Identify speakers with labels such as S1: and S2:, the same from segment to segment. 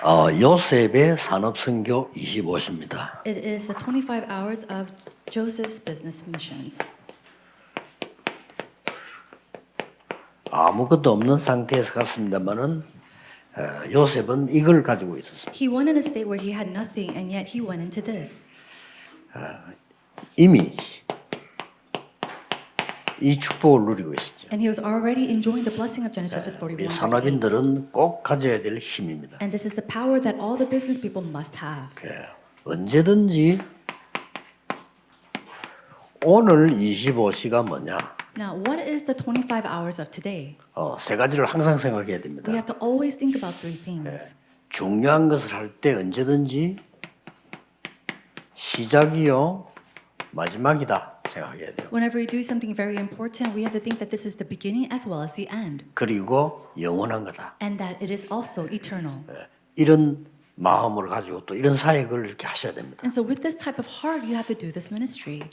S1: 요셉의 산업선교 25시입니다.
S2: It is the 25 hours of Joseph's business missions.
S1: 아무것도 없는 상태에서 갔습니다만은 요셉은 이걸 가지고 있었습니다.
S2: He went in a state where he had nothing, and yet he went into this.
S1: 이미 이 축복을 누리고 있었죠.
S2: And he was already enjoying the blessing of Genesis chapter
S1: 우리
S2: 41.
S1: 산업인들은 꼭 가져야 될 힘입니다.
S2: And this is the power that all the business people must have.
S1: 언제든지 오늘 25시가 뭐냐?
S2: Now, what is the 25 hours of today?
S1: 세 가지를 항상 생각해야 됩니다.
S2: We have to always think about three things.
S1: 중요한 것을 할 때 언제든지 시작이요 마지막이다 생각해야 돼요.
S2: Whenever we do something very important, we have to think that this is the beginning as well as the end.
S1: 그리고 영원한 거다.
S2: And that it is also eternal.
S1: 이런 마음을 가지고 또 이런 사역을 이렇게 하셔야 됩니다.
S2: And so with this type of heart, you have to do this ministry.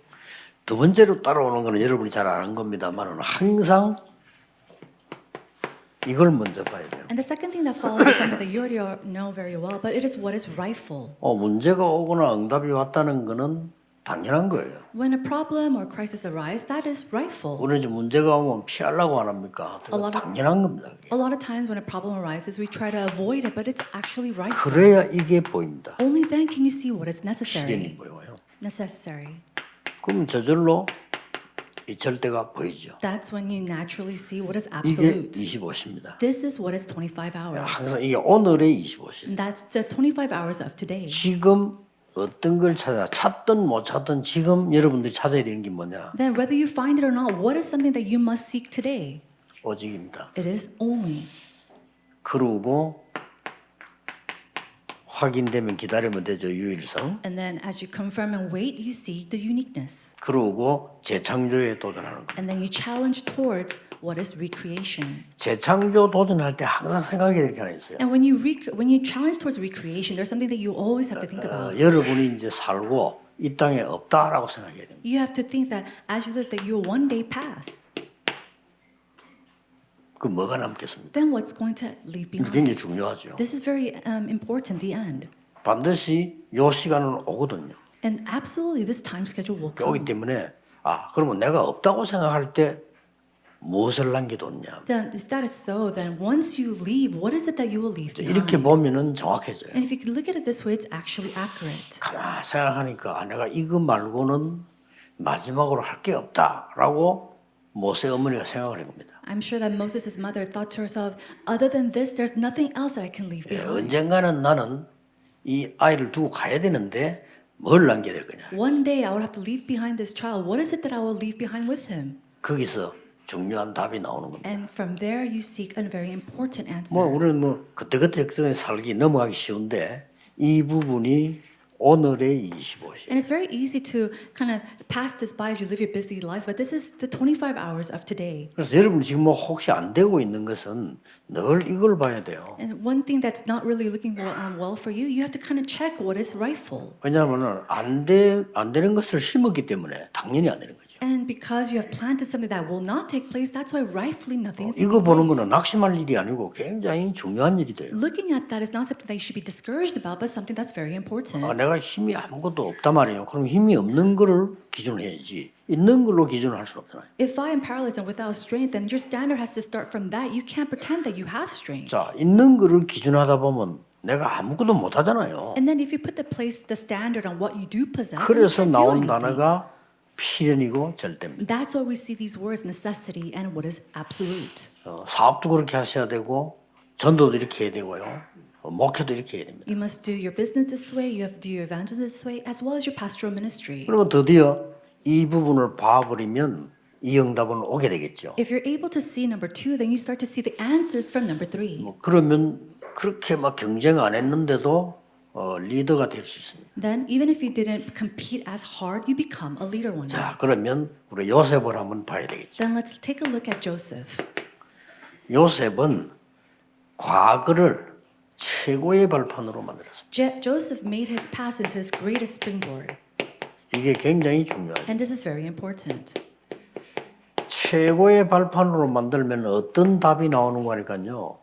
S1: 두 번째로 따라오는 거는 여러분이 잘 아는 겁니다만 항상 이걸 먼저 봐야 돼요.
S2: And the second thing that follows is something that you already know very well, but it is what is rightful.
S1: 문제가 오거나 응답이 왔다는 거는 당연한 거예요.
S2: When a problem or crisis arises, that is rightful.
S1: 우리는 지금 문제가 오면 피하려고 안 합니까? 당연한 겁니다. 그게.
S2: A lot of times when a problem arises, we try to avoid it, but it's actually rightful.
S1: 그래야 이게 보입니다.
S2: Only then can you see what is
S1: 실현이
S2: necessary.
S1: 보여요.
S2: Necessary.
S1: 그럼 저절로 이 절대가 보이죠.
S2: That's when you naturally see what is
S1: 이게
S2: absolute.
S1: 25시입니다.
S2: This is what is 25 hours.
S1: 항상 이게 오늘의 25시.
S2: And that's the 25 hours of today.
S1: 지금 어떤 걸 찾든 못 찾든 지금 여러분들이 찾아야 되는 게 뭐냐?
S2: Then whether you find it or not, what is something that you must seek today?
S1: 오직입니다.
S2: It is only.
S1: 그러고 확인되면 기다리면 되죠. 유일성.
S2: And then as you confirm and wait, you see the uniqueness.
S1: 그러고 재창조에 도전하는 거.
S2: And then you challenge towards what is recreation.
S1: 재창조 도전할 때 항상 생각해야 될 게 하나 있어요.
S2: And when you challenge towards recreation, there's something that you always have to think about.
S1: 여러분이 이제 살고 이 땅에 없다라고 생각해야 됩니다.
S2: You have to think that as you live, that you will one day pass.
S1: 그 뭐가 남겠습니까?
S2: Then what's going to leave behind?
S1: 굉장히 중요하죠.
S2: This is very important. The end.
S1: 반드시 요 시간은 오거든요.
S2: And absolutely, this time schedule will come.
S1: 오기 때문에 그러면 내가 없다고 생각할 때 무엇을 남겨뒀냐?
S2: Then, if that is so, then once you leave, what is it that you will leave
S1: 이렇게
S2: behind?
S1: 보면은 정확해져요.
S2: And if you can look at it this way, it's actually accurate.
S1: 가만 생각하니까 내가 이거 말고는 마지막으로 할 게 없다라고 모세 어머니가 생각을 한 겁니다.
S2: I'm sure that Moses' mother thought to herself, other than this, there's nothing else that I can leave behind.
S1: 언젠가는 나는 이 아이를 두고 가야 되는데 뭘 남겨야 될 거냐?
S2: One day I will have to leave behind this child. What is it that I will leave behind with him?
S1: 거기서 중요한 답이 나오는 겁니다.
S2: And from there you seek a very important answer.
S1: 우리는 그때그때 살기 넘어가기 쉬운데 이 부분이 오늘의 25시.
S2: And it's very easy to kind of pass this by as you live your busy life, but this is the 25 hours of today.
S1: 그래서 여러분 지금 혹시 안 되고 있는 것은 늘 이걸 봐야 돼요.
S2: And one thing that's not really looking well for you, you have to kind of check what is rightful.
S1: 왜냐하면 안 되는 것을 심었기 때문에 당연히 안 되는 거죠.
S2: And because you have planted something that will not take place, that's why rightfully nothing is
S1: 이거
S2: taking
S1: 보는
S2: place.
S1: 거는 낙심할 일이 아니고 굉장히 중요한 일이 돼요.
S2: Looking at that is not something that you should be discouraged about, but something that's very important.
S1: 내가 힘이 아무것도 없단 말이에요. 그럼 힘이 없는 거를 기준으로 해야지. 있는 걸로 기준을 할 수는 없잖아요.
S2: If I am paralyzed and without strength, then your standard has to start from that. You can't pretend that you have strength.
S1: 자, 있는 거를 기준하다 보면 내가 아무것도 못 하잖아요.
S2: And then if you put the standard on what you do possess, then you
S1: 그래서
S2: can't do
S1: 나온
S2: anything.
S1: 단어가 필연이고 절대입니다.
S2: That's why we see these words necessity and what is absolute.
S1: 사업도 그렇게 하셔야 되고 전도도 이렇게 해야 되고요. 목회도 이렇게 해야 됩니다.
S2: You must do your business this way, you have to do your evangelism this way, as well as your pastoral ministry.
S1: 그러면 드디어 이 부분을 봐버리면 이 응답은 오게 되겠죠.
S2: If you're able to see number 2, then you start to see the answers from number 3.
S1: 그러면 그렇게 막 경쟁 안 했는데도 리더가 될 수 있습니다.
S2: Then even if you didn't compete as hard, you become a leader one day.
S1: 자, 그러면 우리 요셉을 한번 봐야 되겠죠.
S2: Then let's take a look at Joseph.
S1: 요셉은 과거를 최고의 발판으로 만들었습니다.
S2: Joseph made his past into his greatest springboard.
S1: 이게 굉장히 중요하죠.
S2: And this is very important.
S1: 최고의 발판으로 만들면 어떤 답이 나오는 거니까요.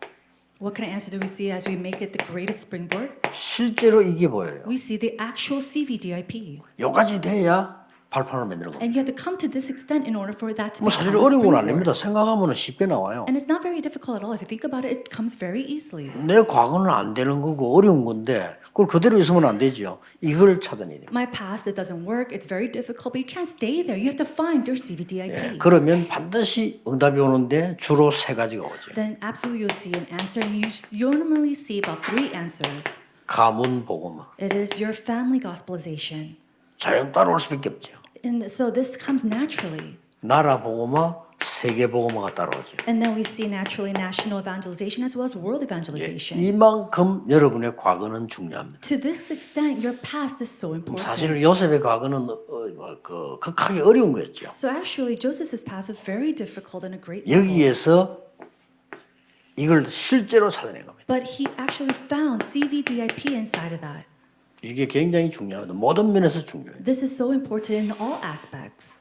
S2: What kind of answer do we see as we make it the greatest springboard?
S1: 실제로 이게 보여요.
S2: We see the actual CVDIP.
S1: 여기까지 돼야 발판을 만드는 겁니다.
S2: And you have to come to this extent in order for that to
S1: 뭐
S2: become
S1: 사실
S2: a
S1: 어려운 건
S2: springboard.
S1: 아닙니다. 생각하면 쉽게 나와요.
S2: And it's not very difficult at all. If you think about it, it comes very easily.
S1: 내 과거는 안 되는 거고 어려운 건데 그걸 그대로 있으면 안 되죠. 이걸 찾아내야 돼요.
S2: My past, it doesn't work. It's very difficult, but you can't stay there. You have to find your CVDIP.
S1: 그러면 반드시 응답이 오는데 주로 세 가지가 오죠.
S2: Then absolutely you'll see an answer, and you normally see about 3 answers.
S1: 가문 복음.
S2: It is your family gospelization.
S1: 자연 따라올 수밖에 없죠.
S2: And so this comes naturally.
S1: 나라 복음화, 세계 복음화가 따라오죠.
S2: And then we see naturally national evangelization as well as world evangelization.
S1: 이만큼 여러분의 과거는 중요합니다.
S2: To this extent, your past is so important.
S1: 사실 요셉의 과거는 극하게 어려운 거였죠.
S2: So actually, Joseph's past was very difficult and a great.
S1: 여기에서 이걸 실제로 찾아낸 겁니다.
S2: But he actually found CVDIP inside of that.
S1: 이게 굉장히 중요합니다. 모든 면에서 중요해요.
S2: This is so important in all aspects.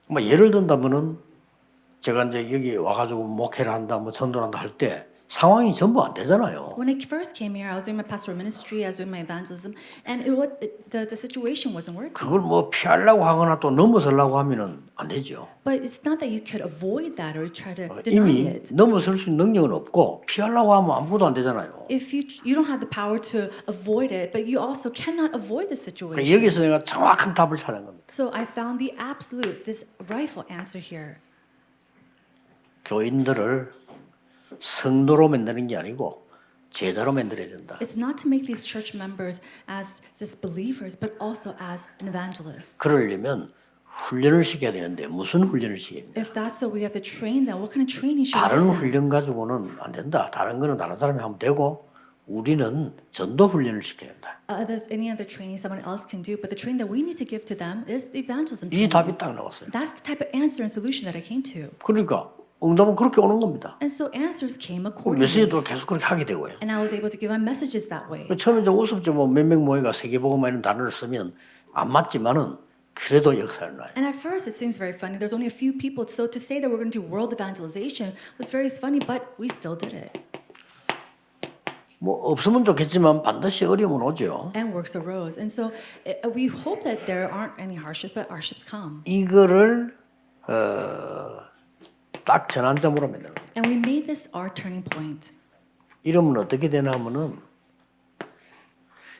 S1: 뭐 예를 든다면은 제가 이제 여기 와가지고 목회를 한다, 뭐 전도를 한다 할 때 상황이 전부 안 되잖아요.
S2: When I first came here, I was doing my pastoral ministry, I was doing my evangelism, and the situation wasn't working.
S1: 그걸 뭐 피하려고 하거나 또 넘어서려고 하면은 안 되죠.
S2: But it's not that you could avoid that or try to deny
S1: 이미
S2: it.
S1: 넘어설 수 있는 능력은 없고 피하려고 하면 아무것도 안 되잖아요.
S2: If you don't have the power to avoid it, but you also cannot avoid the
S1: 그러니까
S2: situation.
S1: 여기서 내가 정확한 답을 찾은 겁니다.
S2: So I found the absolute, this rightful answer here.
S1: 교인들을 성도로 만드는 게 아니고 제자로 만들어야 된다.
S2: It's not to make these church members as just believers, but also as an evangelist.
S1: 그러려면 훈련을 시켜야 되는데 무슨 훈련을 시켜야 됩니까?
S2: If that's so, we have to train them. What kind of training should we
S1: 다른
S2: give them?
S1: 훈련 가지고는 안 된다. 다른 거는 다른 사람이 하면 되고 우리는 전도 훈련을 시켜야 된다.
S2: Any other training someone else can do, but the training that we need to give to them is the evangelism
S1: 이
S2: training.
S1: 답이 딱 나왔어요.
S2: That's the type of answer and solution that I came to.
S1: 그러니까 응답은 그렇게 오는 겁니다.
S2: And so answers came accordingly.
S1: 메시지도 계속 그렇게 하게 되고요.
S2: And I was able to give my messages that way.
S1: 처음에 좀 우습죠. 뭐 몇 명 모여가 세계복음화 이런 단어를 쓰면 안 맞지만은 그래도 역사를 놔요.
S2: And at first it seems very funny. There's only a few people, so to say that we're going to do world evangelization was very funny, but we still did it.
S1: 뭐 없으면 좋겠지만 반드시 어려움은 오죠.
S2: And works arose. And so we hope that there aren't any hardships, but hardships come.
S1: 이거를 딱 전환점으로 만드는 거예요.
S2: And we made this our turning point.
S1: 이러면 어떻게 되냐면은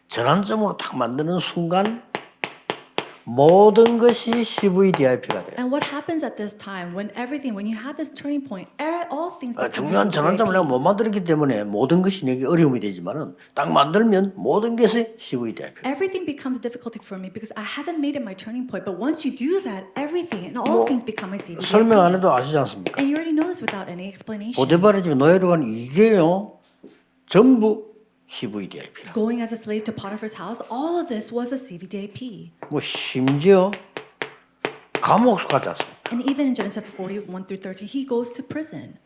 S1: 전환점으로 딱 만드는 순간 모든 것이 CVDIP가 돼요.
S2: And what happens at this time when you have this turning point, all things become
S1: 중요한 전환점을 내가 못 만들었기 때문에 모든 것이 내게 어려움이 되지만은 딱 만들면 모든 것이 CVDIP.
S2: Everything becomes difficult for me because I haven't made it my turning point. But once you do that, everything and all things become my CVDIP.
S1: 설명 안 해도 아시지 않습니까?
S2: And you already know this without any explanation.
S1: 보디발의 집 노예로 간 이게요 전부 CVDIP라.
S2: Going as a slave to Potiphar's house, all of this was a CVDIP.
S1: 뭐 심지어 감옥 가지 않습니까?
S2: And even in Genesis 41 through 13, he goes to prison.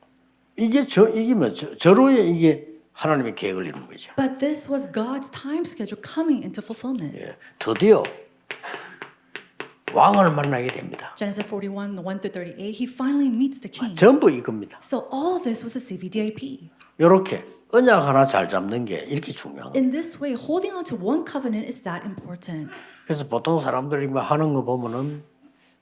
S1: 이게 저로의 이게 하나님의 계획을 이루는 거죠.
S2: But this was God's time schedule coming into fulfillment.
S1: 예, 드디어 왕을 만나게 됩니다.
S2: Genesis 41 1 through 38, he finally meets the king.
S1: 전부 이겁니다.
S2: So all of this was a CVDIP.
S1: 이렇게 언약 하나 잘 잡는 게 이렇게 중요한 거예요.
S2: In this way, holding on to one covenant is that important.
S1: 그래서 보통 사람들이 뭐 하는 거 보면은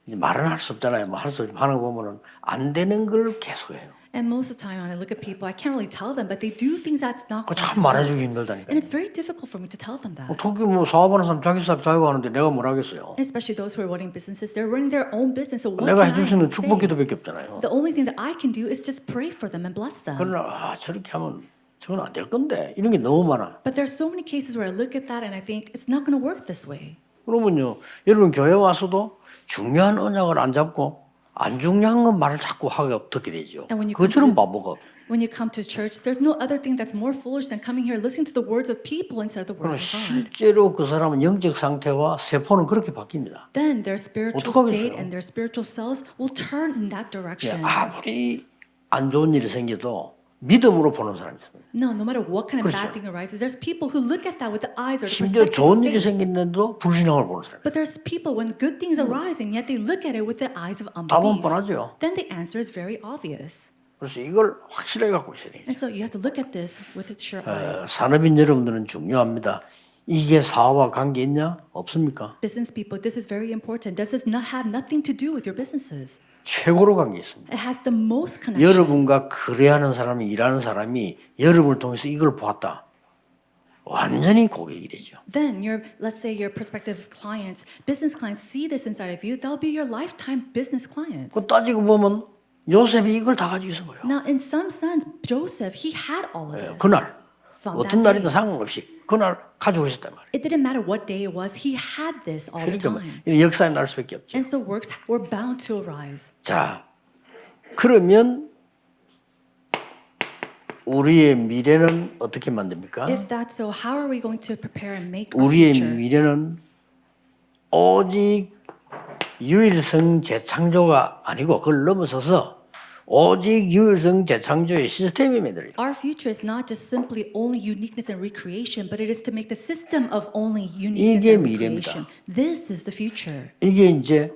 S1: 이제 말은 할 수 없잖아요. 뭐 할 수 없지만 하는 거 보면은 안 되는 걸 계속해요.
S2: And most of the time when I look at people, I can't really tell them, but they do things that's not going
S1: 참
S2: to
S1: 말해주기
S2: work.
S1: 힘들다니까.
S2: And it's very difficult for me to tell them that.
S1: 특히 뭐 사업하는 사람 자기 사업 자기가 하는데 내가 뭘 하겠어요.
S2: Especially those who are running businesses, they're running their own business. So what
S1: 내가
S2: can
S1: 해줄 수 있는
S2: I
S1: 축복
S2: say?
S1: 기도밖에 없잖아요.
S2: The only thing that I can do is just pray for them and bless them.
S1: 그러나 저렇게 하면 저건 안 될 건데 이런 게 너무 많아.
S2: But there's so many cases where I look at that and I think it's not going to work this way.
S1: 그러면요, 여러분 교회 와서도 중요한 언약을 안 잡고 안 중요한 건 말을 자꾸 하게 듣게 되죠.
S2: And when you
S1: 그처럼 바보가.
S2: When you come to church, there's no other thing that's more foolish than coming here listening to the words of people instead of the
S1: 그러나
S2: words of God.
S1: 실제로 그 사람은 영적 상태와 세포는 그렇게 바뀝니다.
S2: Then their spiritual
S1: 어떡하겠어요?
S2: state and their spiritual cells will turn in that
S1: 예,
S2: direction.
S1: 아무리 안 좋은 일이 생겨도 믿음으로 보는 사람이 있습니다.
S2: No matter what kind of
S1: 그렇죠.
S2: bad thing arises, there's people who look at that with the eyes or the
S1: 심지어
S2: perspective
S1: 좋은
S2: of
S1: 일이
S2: faith.
S1: 생기는데도 불신앙을 보는 사람.
S2: But there's people when good things arise and yet they look at it with the eyes of
S1: 답은
S2: unbelief.
S1: 뻔하죠.
S2: Then the answer is very obvious.
S1: 그래서 이걸 확실하게 갖고 있어야 돼요.
S2: And so you have to look at this with its sure eyes.
S1: 산업인 여러분들은 중요합니다. 이게 사업과 관계 있냐? 없습니까?
S2: Business people, this is very important. Does this not have nothing to do with your businesses?
S1: 최고로 관계 있습니다.
S2: It has the most connection.
S1: 여러분과 거래하는 사람이 일하는 사람이 여러분을 통해서 이걸 보았다. 완전히 고객이 되죠.
S2: Then let's say your prospective clients, business clients see this inside of you, they'll be your lifetime business clients.
S1: 그 따지고 보면 요셉이 이걸 다 가지고 있은 거예요.
S2: Now, in some sense, Joseph, he had all of this.
S1: 그날
S2: From
S1: 어떤
S2: that
S1: 날이든
S2: day.
S1: 상관없이 그날 가지고 있었단 말이에요.
S2: It didn't matter what day it was, he had this all the
S1: 그러니까
S2: time.
S1: 이런 역사에 날 수밖에 없죠.
S2: And so works were bound to arise.
S1: 자, 그러면 우리의 미래는 어떻게 만듭니까?
S2: If that's so, how are we going to prepare and make our
S1: 우리의
S2: future?
S1: 미래는 오직 유일성 재창조가 아니고 그걸 넘어서서 오직 유일성 재창조의 시스템이 만들어요.
S2: Our future is not just simply only uniqueness and recreation, but it is to make the system of only uniqueness
S1: 이게
S2: and
S1: 미래입니다.
S2: recreation. This is the future.
S1: 이게 이제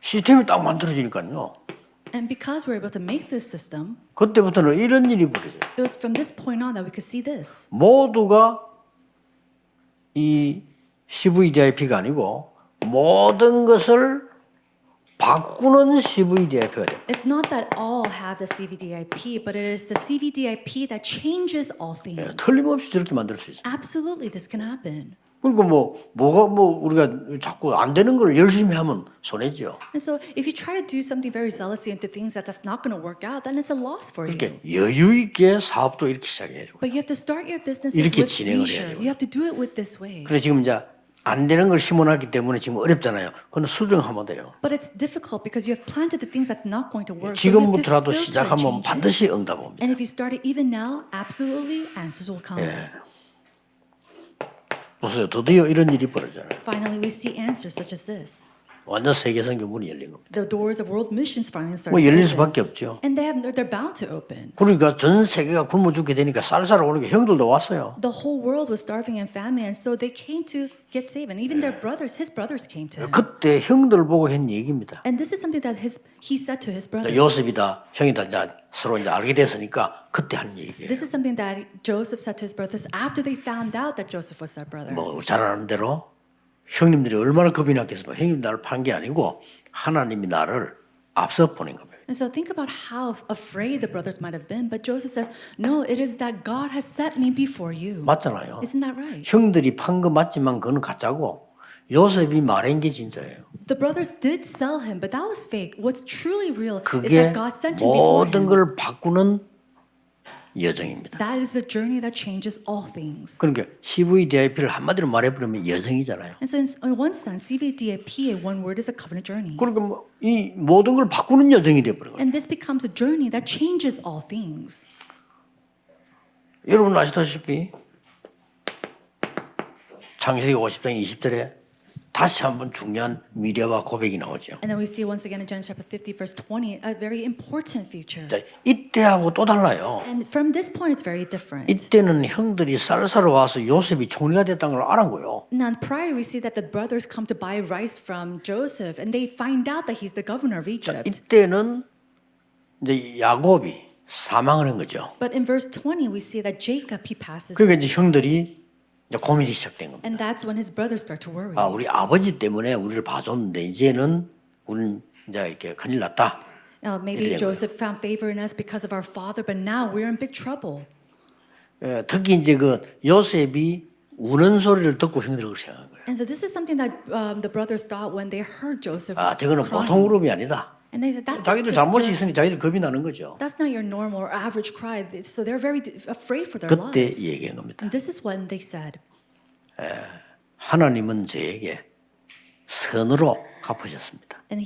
S1: 시스템이 딱 만들어지니까요.
S2: And because we're able to make this system,
S1: 그때부터는 이런 일이 벌어져요.
S2: it was from this point on that we could see this.
S1: 모두가 이 CVDIP가 아니고 모든 것을 바꾸는 CVDIP가 돼요.
S2: It's not that all have the CVDIP, but it is the CVDIP that changes all things.
S1: 틀림없이 저렇게 만들 수 있어요.
S2: Absolutely, this can happen.
S1: 그러니까 우리가 자꾸 안 되는 걸 열심히 하면 손해죠.
S2: And so, if you try to do something very zealously into things that's not going to work out, then it's a loss for you.
S1: 그렇게 여유 있게 사업도 이렇게 시작해야 되고.
S2: But you have to start your business
S1: 이렇게
S2: with
S1: 진행을 해야
S2: leisure.
S1: 되고.
S2: You have to do it with this way.
S1: 그래서 지금 이제 안 되는 걸 심어놨기 때문에 지금 어렵잖아요. 그건 수정하면 돼요.
S2: But it's difficult because you have planted the things that's not going to work. So you have to
S1: 지금부터라도
S2: filter and
S1: 시작하면
S2: change it.
S1: 반드시 응답 옵니다.
S2: And if you start it even now, absolutely answers will come.
S1: 보세요. 드디어 이런 일이 벌어져요.
S2: Finally, we see answers such as this.
S1: 완전 세계 선교 문이 열린 겁니다.
S2: The doors of world missions finally started
S1: 뭐
S2: to
S1: 열릴
S2: open.
S1: 수밖에 없죠.
S2: And they're bound to open.
S1: 그러니까 전 세계가 굶어 죽게 되니까 쌀쌀 오는 게 형들도 왔어요.
S2: The whole world was starving and famine, and so they came to get saved. And even their brothers, his brothers came to him.
S1: 그때 형들 보고 한 얘기입니다.
S2: And this is something that he said to his brothers.
S1: 요셉이다, 형이다, 이제 서로 이제 알게 됐으니까 그때 한 얘기예요.
S2: This is something that Joseph said to his brothers after they found out that Joseph was their brother.
S1: 뭐 잘 아는 대로 형님들이 얼마나 겁이 났겠어요. 형님 나를 판 게 아니고 하나님이 나를 앞서 보낸 겁니다.
S2: And so think about how afraid the brothers might have been. But Joseph says, no, it is that God has set me before you.
S1: 맞잖아요.
S2: Isn't that right?
S1: 형들이 판 거 맞지만 그건 가짜고 요셉이 말한 게 진짜예요.
S2: The brothers did sell him, but that was fake. What's truly real is
S1: 그게
S2: that God sent him before
S1: 모든
S2: him.
S1: 걸 바꾸는 여정입니다.
S2: That is the journey that changes all things.
S1: 그러니까 CVDIP를 한마디로 말해버리면 여정이잖아요.
S2: And so in one sense, CVDIP in one word is a covenant journey.
S1: 그러니까 이 모든 걸 바꾸는 여정이 되어버린 거예요.
S2: And this becomes a journey that changes all things.
S1: 여러분 아시다시피 창세기 50장 20절에 다시 한번 중요한 미래와 고백이 나오죠.
S2: And then we see once again in Genesis chapter 50, verse 20, a very important future.
S1: 자, 이때하고 또 달라요.
S2: And from this point, it's very different.
S1: 이때는 형들이 쌀사러 와서 요셉이 총리가 됐다는 걸 알은 거예요.
S2: Now, prior, we see that the brothers come to buy rice from Joseph, and they find out that he's the governor of
S1: 자,
S2: Egypt.
S1: 이때는 이제 야곱이 사망을 한 거죠.
S2: But in verse 20, we see that Jacob, he passes.
S1: 그러니까 이제 형들이 이제 고민이 시작된 겁니다.
S2: And that's when his brothers start to worry.
S1: 아, 우리 아버지 때문에 우리를 봐줬는데 이제는 우리는 이제 이렇게 큰일 났다.
S2: Maybe
S1: 이렇게 된
S2: Joseph found favor in us because of our father, but now we're in big trouble.
S1: 특히 이제 그 요셉이 우는 소리를 듣고 형들이 그렇게 생각한 거예요.
S2: And so this is something that the brothers thought when they heard Joseph
S1: 아, 저거는
S2: crying.
S1: 보통 울음이 아니다.
S2: And they said, that's
S1: 자기들
S2: not
S1: 잘못이
S2: just
S1: 있으니 자기들 겁이 나는 거죠.
S2: that's not your normal or average cry. So they're very afraid for their
S1: 그때
S2: lives.
S1: 얘기한 겁니다.
S2: And this is when they said,
S1: 하나님은 저에게 선으로 갚으셨습니다.
S2: and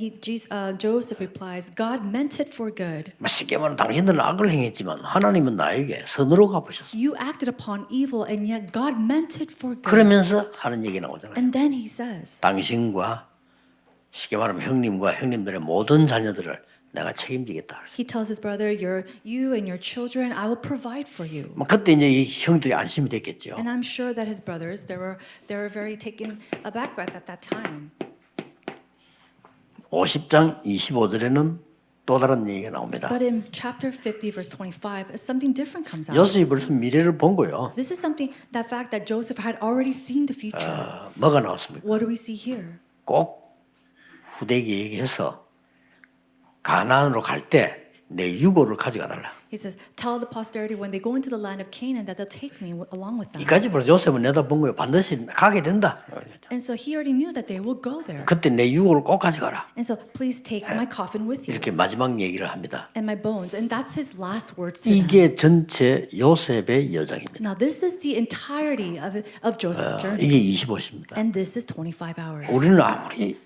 S2: Joseph replies, God meant it for good.
S1: 쉽게 말하면 당신들은 악을 행했지만 하나님은 나에게 선으로 갚으셨습니다.
S2: You acted upon evil, and yet God meant it for good.
S1: 그러면서 하는 얘기 나오잖아요.
S2: And then he says,
S1: 당신과 쉽게 말하면 형님과 형님들의 모든 자녀들을 내가 책임지겠다.
S2: he tells his brother, you and your children, I will provide for you.
S1: 그때 이제 이 형들이 안심이 됐겠죠.
S2: And I'm sure that his brothers, they were very taken aback at that time.
S1: 50장 25절에는 또 다른 얘기가 나옵니다.
S2: But in chapter 50, verse 25, something different comes out.
S1: 요셉이 벌써 미래를 본 거예요.
S2: This is something, that fact that Joseph had already seen the future.
S1: 뭐가 나왔습니까?
S2: What do we see here?
S1: 꼭 후대에게 얘기해서 가나안으로 갈 때 내 유고를 가져가 달라.
S2: He says, tell the posterity when they go into the land of Canaan that they'll take me along with them.
S1: 이까지 벌써 요셉은 내다본 거예요. 반드시 가게 된다.
S2: And so he already knew that they will go there.
S1: 그때 내 유고를 꼭 가져가라.
S2: And so please take my coffin with you
S1: 이렇게 마지막 얘기를 합니다.
S2: and my bones. And that's his last words to them.
S1: 이게 전체 요셉의 여정입니다.
S2: Now this is the entirety of Joseph's journey.
S1: 이게 25시입니다.
S2: And this is 25 hours.
S1: 우리는 아무리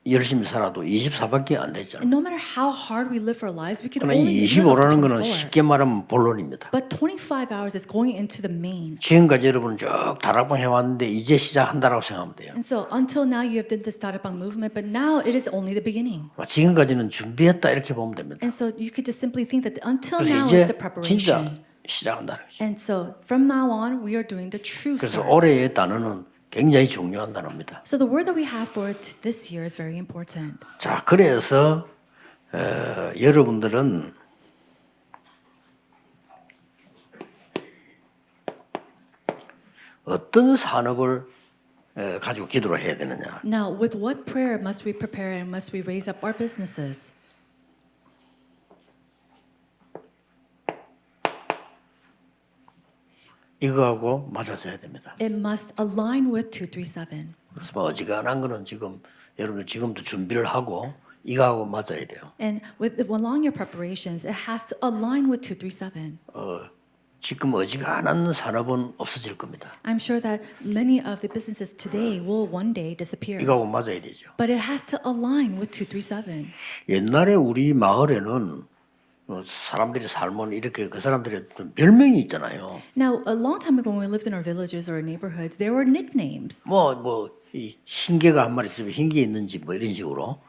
S1: 열심히 살아도 24밖에 안 되잖아요.
S2: And no matter how hard we live our lives, we can
S1: 그러나
S2: only
S1: 이
S2: live up
S1: 25라는
S2: to
S1: 거는
S2: 24.
S1: 쉽게 말하면 본론입니다.
S2: But 25 hours is going into the main.
S1: 지금까지 여러분은 쭉 다락방 해왔는데 이제 시작한다라고 생각하면 돼요.
S2: And so until now you have done this Darabang movement, but now it is only the beginning.
S1: 지금까지는 준비했다 이렇게 보면 됩니다.
S2: And so you could just simply think that until
S1: 그래서
S2: now
S1: 이제
S2: is the
S1: 진짜
S2: preparation.
S1: 시작한다는 거죠.
S2: And so from now on we are doing the true
S1: 그래서
S2: start.
S1: 올해의 단어는 굉장히 중요한 단어입니다.
S2: So the word that we have for it this year is very important.
S1: 자, 그래서 여러분들은 어떤 산업을 가지고 기도를 해야 되느냐?
S2: Now, with what prayer must we prepare and must we raise up our businesses?
S1: 이거하고 맞아져야 됩니다.
S2: It must align with 237.
S1: 그래서 뭐 어지간한 거는 지금 여러분들 지금도 준비를 하고 이거하고 맞아야 돼요.
S2: And along your preparations, it has to align with 237.
S1: 지금 어지간한 산업은 없어질 겁니다.
S2: I'm sure that many of the businesses today will one day disappear.
S1: 이거하고 맞아야 되죠.
S2: But it has to align with 237.
S1: 옛날에 우리 마을에는 사람들이 살면 이렇게 그 사람들의 별명이 있잖아요.
S2: Now, a long time ago when we lived in our villages or neighborhoods, there were nicknames.
S1: 이 흰개가 한 마리 있으면 흰개 있는지 뭐 이런 식으로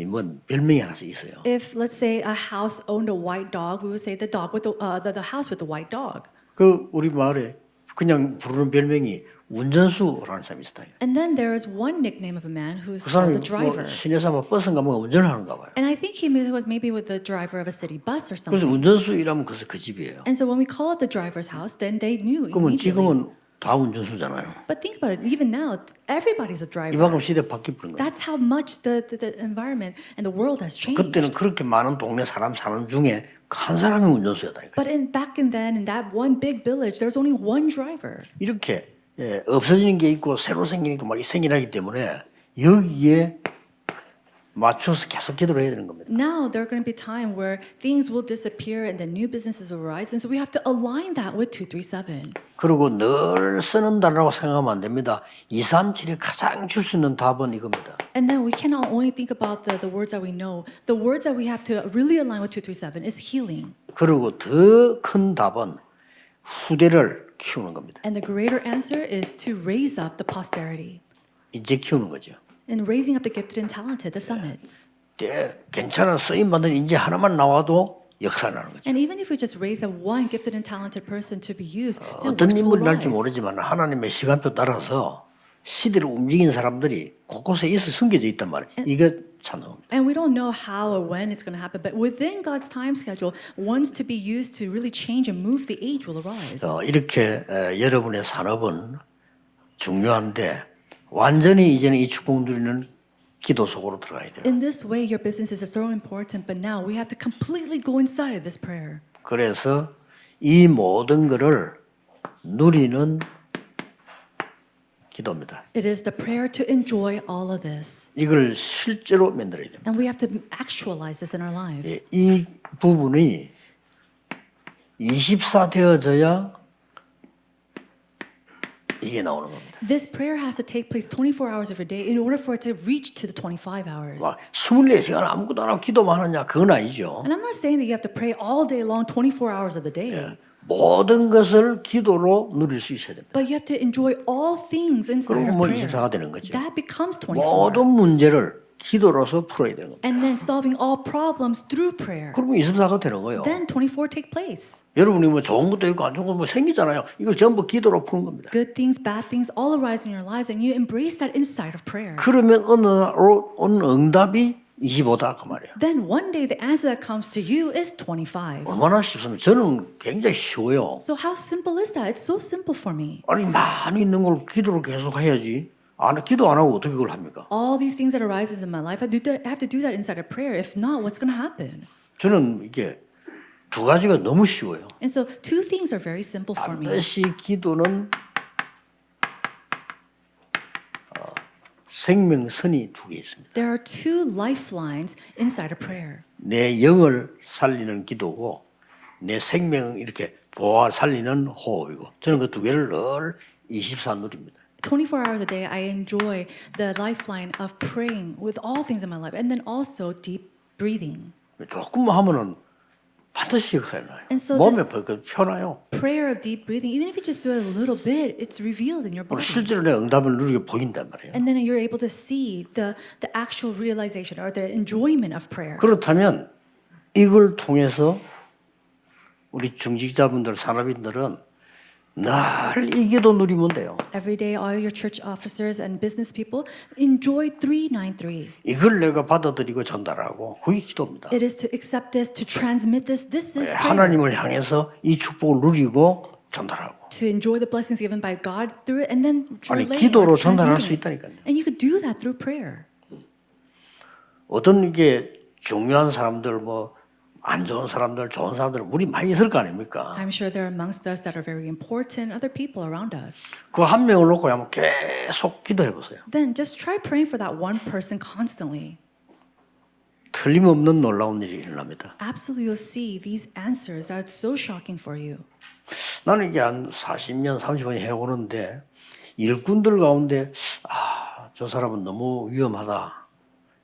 S1: 뭐 별명이 하나씩 있어요.
S2: If, let's say, a house owned a white dog, we would say the dog with the house with the white dog.
S1: 그 우리 마을에 그냥 부르는 별명이 운전수라는 사람이 있었어요.
S2: And then there is one nickname of a man who's
S1: 그
S2: called
S1: 사람이
S2: the driver.
S1: 뭐 시내에서 뭐 버스인가 뭐 운전을 하는가 봐요.
S2: And I think he was maybe with the driver of a city bus or
S1: 그래서
S2: something.
S1: 운전수이라면 그래서 그 집이에요.
S2: And so when we call it the driver's house, then they knew
S1: 그러면
S2: immediately.
S1: 지금은 다 운전수잖아요.
S2: But think about it, even now, everybody's a driver.
S1: 이만큼 시대 바뀌어버린 거예요.
S2: That's how much the environment and the world has changed.
S1: 그때는 그렇게 많은 동네 사람 사는 중에 한 사람이 운전수였다니까요.
S2: But back then, in that one big village, there was only one driver.
S1: 이렇게 없어지는 게 있고 새로 생기는 게 막 생기나기 때문에 여기에 맞춰서 계속 기도를 해야 되는 겁니다.
S2: Now there are going to be time where things will disappear and then new businesses will rise, and so we have to align that with 237.
S1: 그리고 늘 쓰는 단어라고 생각하면 안 됩니다. 237이 가장 줄 수 있는 답은 이겁니다.
S2: And then we cannot only think about the words that we know. The words that we have to really align with 237 is healing.
S1: 그리고 더 큰 답은 후대를 키우는 겁니다.
S2: And the greater answer is to raise up the posterity.
S1: 이제 키우는 거죠.
S2: And raising up the gifted and talented, the summits.
S1: 괜찮은 쓰임 받는 인재 하나만 나와도 역사 나는 거죠.
S2: And even if we just raise up one gifted and talented person to be used, then
S1: 어떤
S2: works will
S1: 인물이 날지
S2: rise.
S1: 모르지만 하나님의 시간표 따라서 시대를 움직이는 사람들이 곳곳에 있어 숨겨져 있단 말이에요. 이게 찾는 겁니다.
S2: And we don't know how or when it's going to happen, but within God's time schedule, ones to be used to really change and move the age will arise.
S1: 이렇게 여러분의 산업은 중요한데 완전히 이제는 이 축복 누리는 기도 속으로 들어가야 돼요.
S2: In this way, your businesses are so important, but now we have to completely go inside of this prayer.
S1: 그래서 이 모든 것을 누리는 기도입니다.
S2: It is the prayer to enjoy all of this.
S1: 이걸 실제로 만들어야 됩니다.
S2: And we have to actualize this in our lives.
S1: 이 부분이 24 되어져야 이게 나오는 겁니다.
S2: This prayer has to take place 24 hours of your day in order for it to reach to the 25 hours.
S1: 막 24시간 아무것도 안 하고 기도만 하느냐 그건 아니죠.
S2: And I'm not saying that you have to pray all day long, 24 hours of the day.
S1: 모든 것을 기도로 누릴 수 있어야 됩니다.
S2: But you have to enjoy all things inside
S1: 그럼
S2: of
S1: 뭐
S2: prayer.
S1: 24가 되는 거죠.
S2: That becomes 24.
S1: 모든 문제를 기도로서 풀어야 되는 겁니다.
S2: And then solving all problems through prayer.
S1: 그러면 24가 되는 거예요.
S2: Then 24 take place.
S1: 여러분이 뭐 좋은 것도 있고 안 좋은 것도 생기잖아요. 이걸 전부 기도로 푸는 겁니다.
S2: Good things, bad things, all arise in your lives, and you embrace that inside of prayer.
S1: 그러면 어느 날 오는 응답이 25다 그 말이에요.
S2: then one day the answer that comes to you is 25.
S1: 얼마나 쉽습니까? 저는 굉장히 쉬워요.
S2: So how simple is that? It's so simple for me.
S1: 아니 많이 있는 걸 기도를 계속 해야지. 기도 안 하고 어떻게 그걸 합니까?
S2: All these things that arises in my life, I have to do that inside of prayer. If not, what's going to happen?
S1: 저는 이게 두 가지가 너무 쉬워요.
S2: And so two things are very simple for me.
S1: 반드시 기도는 생명선이 두 개 있습니다.
S2: There are two lifelines inside of prayer.
S1: 내 영을 살리는 기도고 내 생명을 이렇게 보아 살리는 호흡이고 저는 그 두 개를 늘 24 누립니다.
S2: 24 hours a day, I enjoy the lifeline of praying with all things in my life, and then also deep breathing.
S1: 조금만 하면은 반드시 역사가 나요.
S2: And so
S1: 몸에 펴나요.
S2: Prayer of deep breathing, even if you just do it a little bit, it's revealed in your
S1: 그리고
S2: body.
S1: 실제로 내 응답을 누리게 보인단 말이에요.
S2: And then you're able to see the actual realization or the enjoyment of prayer.
S1: 그렇다면 이걸 통해서 우리 중직자분들, 산업인들은 늘 이 기도 누리면 돼요.
S2: Every day, all your church officers and business people enjoy 393.
S1: 이걸 내가 받아들이고 전달하고 그게 기도입니다.
S2: It is to accept this, to transmit this. This is prayer.
S1: 하나님을 향해서 이 축복을 누리고 전달하고.
S2: To enjoy the blessings given by God through it, and then
S1: 아니
S2: relay
S1: 기도로
S2: or
S1: 전달할 수
S2: transmitting it.
S1: 있다니까요.
S2: And you could do that through prayer.
S1: 어떤 이게 중요한 사람들 뭐 안 좋은 사람들, 좋은 사람들 우리 많이 있을 거 아닙니까?
S2: I'm sure there are amongst us that are very important, other people around us.
S1: 그 한 명을 놓고 한번 계속 기도해 보세요.
S2: Then just try praying for that one person constantly.
S1: 틀림없는 놀라운 일이 일어납니다.
S2: Absolutely, you'll see these answers that are so shocking for you.
S1: 나는 이게 한 40년, 30년 해오는데 일꾼들 가운데 저 사람은 너무 위험하다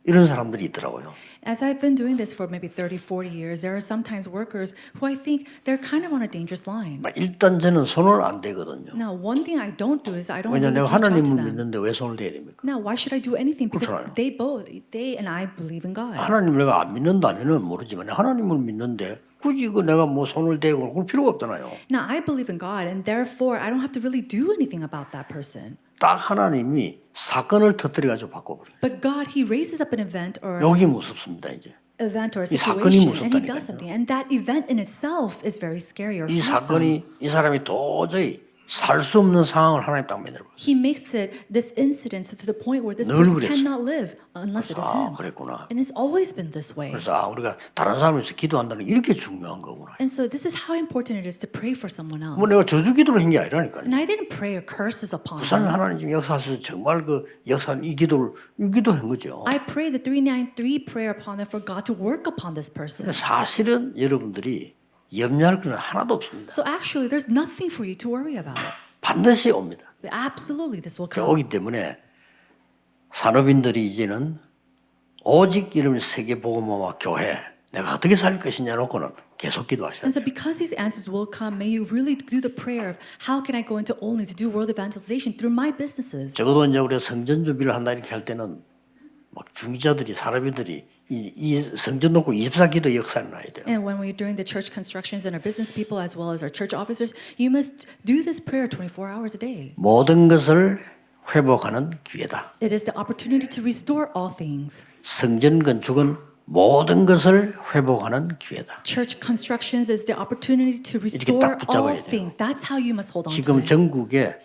S1: 이런 사람들이 있더라고요.
S2: As I've been doing this for maybe 30, 40 years, there are sometimes workers who I think they're kind of on a dangerous line.
S1: 일단 저는 손을 안 대거든요.
S2: Now, one thing I don't do is I don't
S1: 왜냐
S2: really
S1: 내가
S2: reach out to
S1: 하나님을
S2: them.
S1: 믿는데 왜 손을 대야 됩니까?
S2: Now, why should I do anything? Because
S1: 그렇잖아요.
S2: they and I believe in God.
S1: 하나님을 내가 안 믿는다면은 모르지만 하나님을 믿는데 굳이 그 내가 뭐 손을 대고 그럴 필요가 없잖아요.
S2: Now, I believe in God, and therefore I don't have to really do anything about that person.
S1: 딱 하나님이 사건을 터뜨려가지고 바꿔버려요.
S2: But God, He raises up an event or
S1: 여기 무섭습니다 이제.
S2: event or a
S1: 이 사건이
S2: situation, and He
S1: 무섭다니까요.
S2: does something, and that event in itself is very scary or
S1: 이
S2: fearsome.
S1: 사건이 이 사람이 도저히 살 수 없는 상황을 하나님 딱 만들어버려요.
S2: He makes it this incident to the point where this
S1: 늘
S2: person
S1: 그랬어.
S2: cannot live unless it is him.
S1: 그랬구나.
S2: And it's always been this way.
S1: 그래서 우리가 다른 사람을 위해서 기도한다는 게 이렇게 중요한 거구나.
S2: And so this is how important it is to pray for someone else.
S1: 뭐 내가 저주 기도를 한 게 아니라니까요.
S2: And I didn't pray curses upon
S1: 그 사람이
S2: them.
S1: 하나님 지금 역사하셔서 정말 그 역사는 이 기도한 거죠.
S2: I pray the 393 prayer upon them for God to work upon this person.
S1: 사실은 여러분들이 염려할 건 하나도 없습니다.
S2: So actually, there's nothing for you to worry about.
S1: 반드시 옵니다.
S2: Absolutely, this will come.
S1: 오기 때문에 산업인들이 이제는 오직 이름 세계복음화와 교회 내가 어떻게 살 것이냐 놓고는 계속 기도하셔야
S2: And
S1: 돼요.
S2: so because these answers will come, may you really do the prayer of how can I go into only to do world evangelization through my businesses.
S1: 적어도 이제 우리가 성전 준비를 한다 이렇게 할 때는 막 중기자들이 산업인들이 이 성전 놓고 24기도 역사를 놔야 돼요.
S2: And when we're doing the church constructions and our business people as well as our church officers, you must do this prayer 24 hours a day.
S1: 모든 것을 회복하는 기회다.
S2: It is the opportunity to restore all things.
S1: 성전 건축은 모든 것을 회복하는 기회다.
S2: Church constructions is the opportunity to
S1: 이렇게
S2: restore
S1: 딱 붙잡아야
S2: all
S1: 돼요.
S2: things. That's how you must hold on to
S1: 지금
S2: it.
S1: 전국에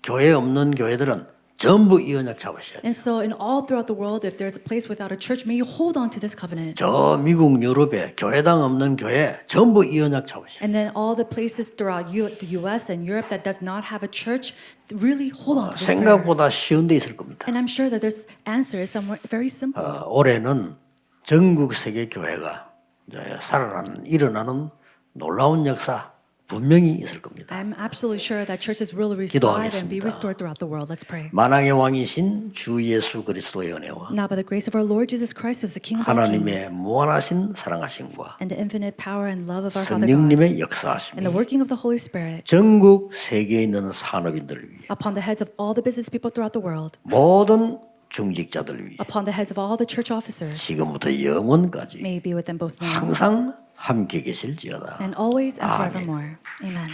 S1: 교회 없는 교회들은 전부 이 언약 잡으셔야 돼요.
S2: And so in all throughout the world, if there's a place without a church, may you hold on to this covenant.
S1: 저 미국 유럽에 교회당 없는 교회 전부 이 언약 잡으셔야 돼요.
S2: And then all the places throughout the US and Europe that does not have a church, really hold on to this prayer.
S1: 생각보다 쉬운 데 있을 겁니다.
S2: And I'm sure that this answer is somewhere very simple.
S1: 올해는 전국 세계 교회가 이제 살아나는 일어나는 놀라운 역사 분명히 있을 겁니다.
S2: I'm absolutely sure that churches will revive and be
S1: 기도하겠습니다.
S2: restored throughout the world. Let's pray.
S1: 만왕의 왕이신 주 예수 그리스도의 은혜와
S2: Now by the grace of our Lord Jesus Christ, who is the King of all kings,
S1: 하나님의 무한하신 사랑하심과
S2: and the infinite power and love of our Father God,
S1: 성령님의
S2: and
S1: 역사하심이
S2: the working of the Holy Spirit
S1: 전국 세계에 있는 산업인들을 위해
S2: upon the heads of all the business people throughout the world,
S1: 모든 중직자들 위해
S2: upon the heads of all the church officers,
S1: 지금부터 영원까지
S2: may be with them both now
S1: 항상 함께 계실지어다.
S2: and always and
S1: 아멘.
S2: forevermore. Amen.